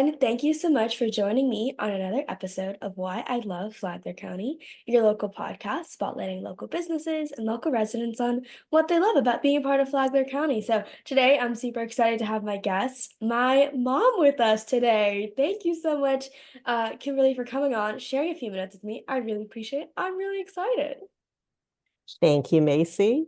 everyone. Thank you so much for joining me on another episode of Why I Love Flagler County, your local podcast spotlighting local businesses and local residents on what they love about being a part of Flagler County. So today I'm super excited to have my guest, my mom, with us today. Thank you so much, Kimberly, for coming on, sharing a few minutes with me. I really appreciate it. I'm really excited. Thank you, Macy.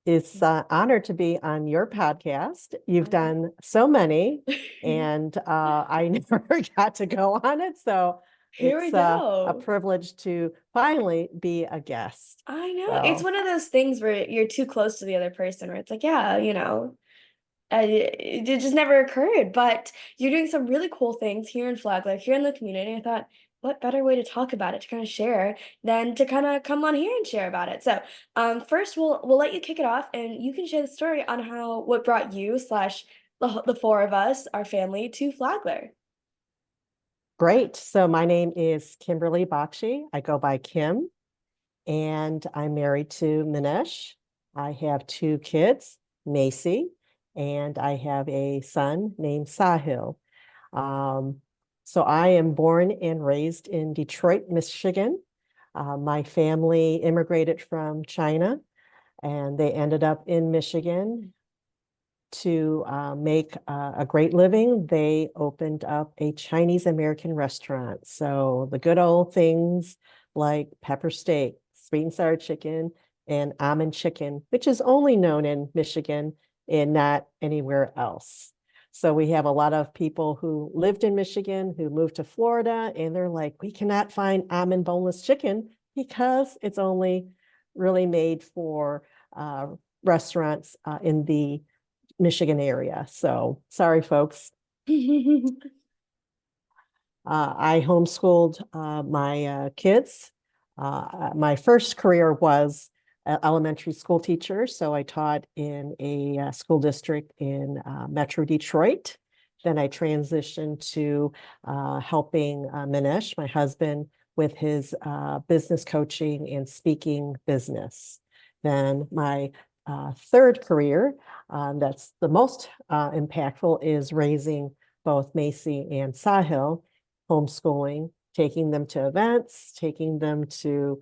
It's an honor to be on your podcast. You've done so many, and I never got to go on it. So Here we it's a go. privilege to finally be a guest. I know. It's So one of those things where you're too close to the other person, where it's like, yeah, it just never occurred. But you're doing some really cool things here in Flagler, here in the community. I thought, what better way to talk about it, to kind of share, than to kind of come on here and share about it. So, first we'll let you kick it off, and you can share the story on how what brought you slash the four of us, our family, to Flagler. great. So my name is Kimberly Baxi. I go by Kim, and I'm married to Minesh. I have two kids, Macy, and I have a son named Sahil. Um, so I am born and raised in Detroit, Michigan. My family immigrated from China, and they ended up in Michigan to make a great living. They opened up a Chinese American restaurant. So the good old things like pepper steak, sweet and sour chicken, and almond chicken, which is only known in Michigan and not anywhere else. So we have a lot of people who lived in Michigan who moved to Florida, and they're like, we cannot find almond boneless chicken because it's only really made for restaurants in the Michigan area. So sorry, folks. I homeschooled my kids. My first career was an elementary school teacher. So I taught in a school district in Metro Detroit. Then I transitioned to helping Minesh, my husband, with his business coaching and speaking business. Then my third career, that's the most impactful, is raising both Macy and Sahil, homeschooling, taking them to events, taking them to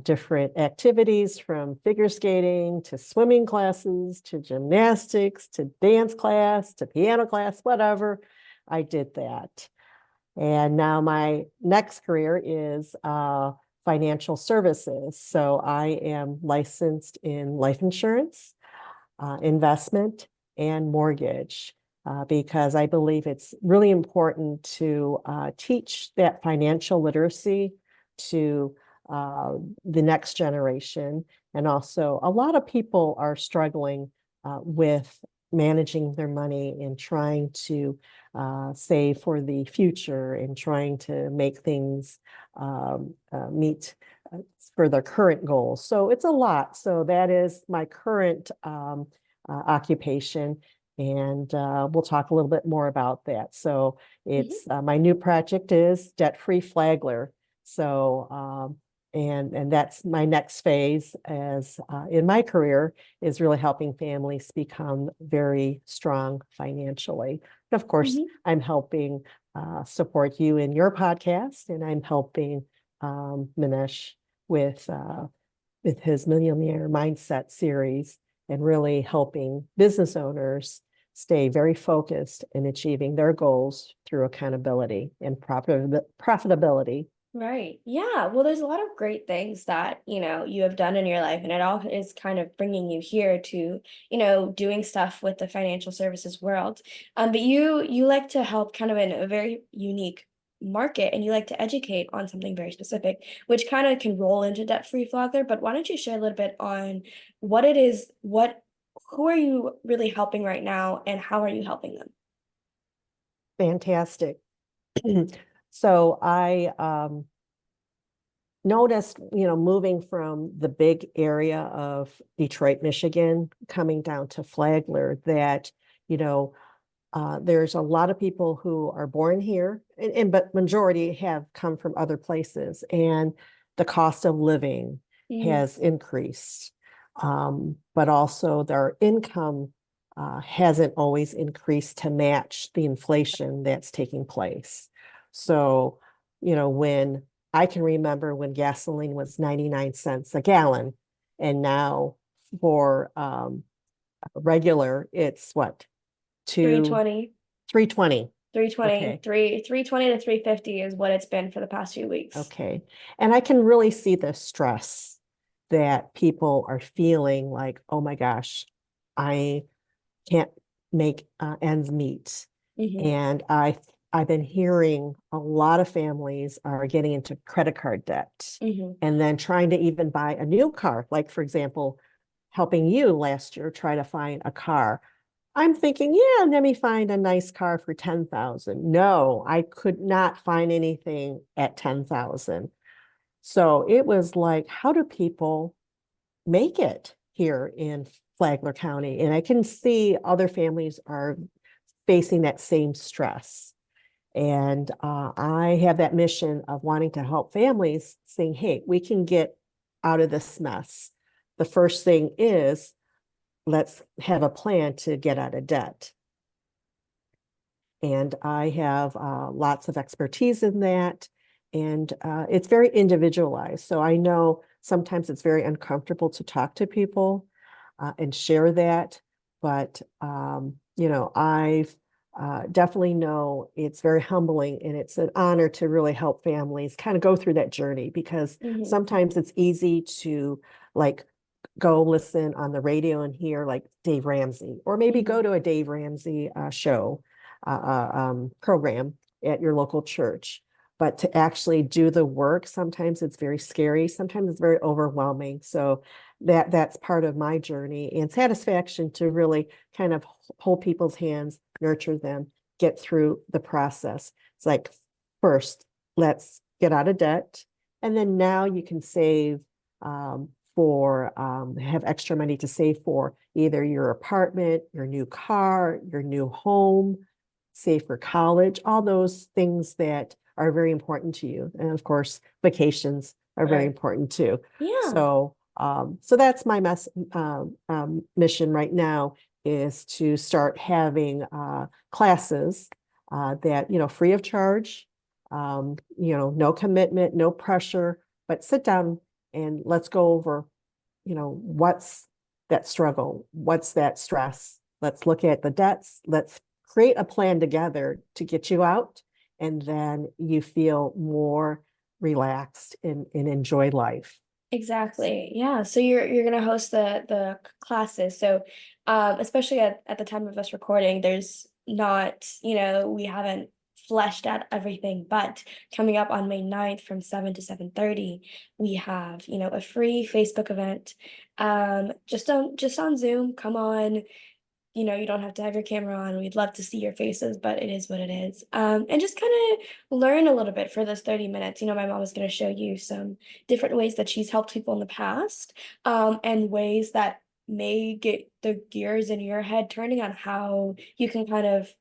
different activities, from figure skating to swimming classes to gymnastics to dance class to piano class, whatever. I did that. And now my next career is financial services. So I am licensed in life insurance, investment, and mortgage. Because I believe it's really important to teach that financial literacy to the next generation. And also, a lot of people are struggling with managing their money and trying to save for the future and trying to make things meet for their current goals. So it's a lot. So that is my current occupation. And we'll talk a little bit more about that. So it's my new project is Debt-Free Flagler. So and that's my next phase as in my career, is really helping families become very strong financially. And of course, I'm helping support you in your podcast, and I'm helping Minesh with his Millionaire Mindset series, and really helping business owners stay very focused in achieving their goals through accountability and profitability. Right. Yeah. Well, there's a lot of great things that, you have done in your life, and it all is kind of bringing you here to, doing stuff with the financial services world. But you like to help kind of in a very unique market, and you like to educate on something very specific, which kind of can roll into debt-free Flagler. But why don't you share a little bit on what it is, who are you really helping right now, and how are you helping them? Fantastic. So I noticed, moving from the big area of Detroit, Michigan, coming down to Flagler, that, there's a lot of people who are born here, but majority have come from other places, and the cost of living has increased. But also their income hasn't always increased to match the inflation that's taking place. So, when I can remember when gasoline was 99 cents a gallon, and now for regular, it's what, Three two, twenty, 320. 320, Okay. 320 to 350 is what it's been for the past few weeks. Okay. And I can really see the stress that people are feeling like, oh my gosh, I can't make ends meet. Hmm. And I've been hearing a lot of families are getting into credit card debt Hmm. and then trying to even buy a new car. Like, for example, helping you last year try to find a car. I'm thinking, yeah, let me find a nice car for 10,000. No, I could not find anything at 10,000. So it was like, how do people make it here in Flagler County? And I can see other families are facing that same stress. And I have that mission of wanting to help families saying, hey, we can get out of this mess. The first thing is let's have a plan to get out of debt. And I have lots of expertise in that. And it's very individualized. So I know sometimes it's very uncomfortable to talk to people and share that. But, I've definitely know it's very humbling and it's an honor to really help families kind of go through that journey because Hmm. sometimes it's easy to like go listen on the radio and hear like Dave Ramsey, or maybe Hmm. go to a Dave Ramsey show program at your local church. But to actually do the work, sometimes it's very scary. Sometimes it's very overwhelming. So that's part of my journey and satisfaction to really kind of hold people's hands, nurture them, get through the process. It's like, first, let's get out of debt. And then now you can save for have extra money to save for either your apartment, your new car, your new home, save for college, all those things that are very important to you. And of course, vacations are very Right. important too. Yeah. So that's my mission right now is to start having classes that, free of charge, no commitment, no pressure, but sit down and let's go over, what's that struggle? What's that stress? Let's look at the debts. Let's create a plan together to get you out. And then you feel more relaxed and enjoy life. Exactly. Yeah. So you're gonna host the classes. So especially at the time of us recording, there's not, we haven't fleshed out everything, but coming up on May 9th from 7 to 7:30, we have, a free Facebook event. Just on Zoom. Come on, you don't have to have your camera on. We'd love to see your faces, but it is what it is. And just kind of learn a little bit for those 30 minutes. My mom is going to show you some different ways that she's helped people in the past, and ways that may get the gears in your head turning on how you can kind of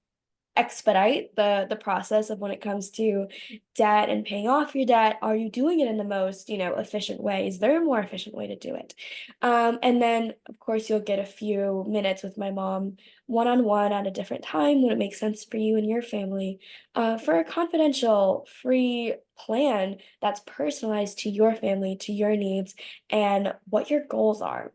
expedite the process of when it comes to debt and paying off your debt. Are you doing it in the most, efficient way? Is there a more efficient way to do it? And then of course you'll get a few minutes with my mom one-on-one at a different time when it makes sense for you and your family, for a confidential free plan that's personalized to your family, to your needs, and what your goals are,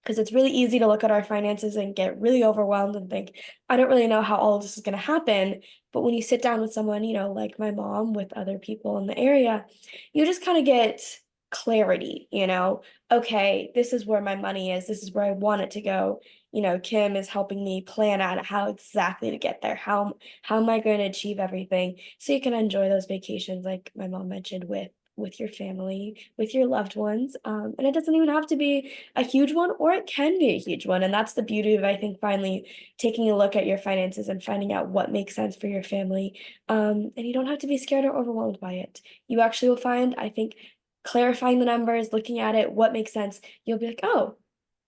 because it's really easy to look at our finances and get really overwhelmed and think, I don't really know how all of this is going to happen. But when you sit down with someone, like my mom, with other people in the area, you just kind of get clarity. Okay, this is where my money is. This is where I want it to go. Kim is helping me plan out how exactly to get there. How am I going to achieve everything so you can enjoy those vacations, like my mom mentioned, with your family, with your loved ones. And it doesn't even have to be a huge one, or it can be a huge one. And that's the beauty of, I think, finally taking a look at your finances and finding out what makes sense for your family. And you don't have to be scared or overwhelmed by it. You actually will find, I think, clarifying the numbers, looking at it, what makes sense, you'll be like, oh,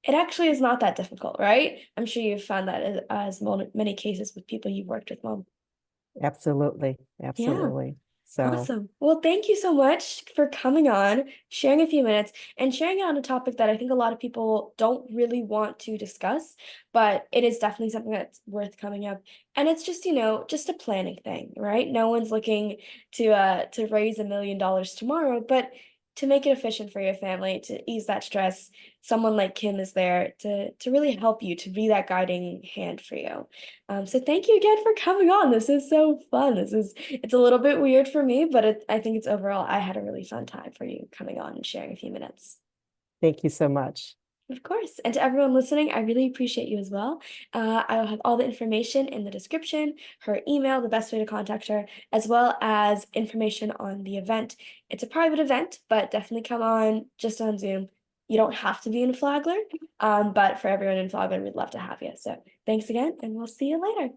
it actually is not that difficult, right? I'm sure you've found that as many cases with people you've worked with, Mom. Absolutely. Yeah. Absolutely. So Awesome. Well, thank you so much for coming on, sharing a few minutes, and sharing it on a topic that I think a lot of people don't really want to discuss, but it is definitely something that's worth coming up. And it's just, just a planning thing, right? No one's looking to raise $1 million tomorrow, but to make it efficient for your family, to ease that stress, someone like Kim is there to really help you, to be that guiding hand for you. So thank you again for coming on. This is so fun. It's a little bit weird for me, but I think it's overall, I had a really fun time for you coming on and sharing a few minutes. thank you so much. Of course. And to everyone listening, I really appreciate you as well. I will have all the information in the description, her email, the best way to contact her, as well as information on the event. It's a private event, but definitely come on just on Zoom. You don't have to be in Flagler, but for everyone in Flagler, we'd love to have you. So thanks again, and we'll see you later.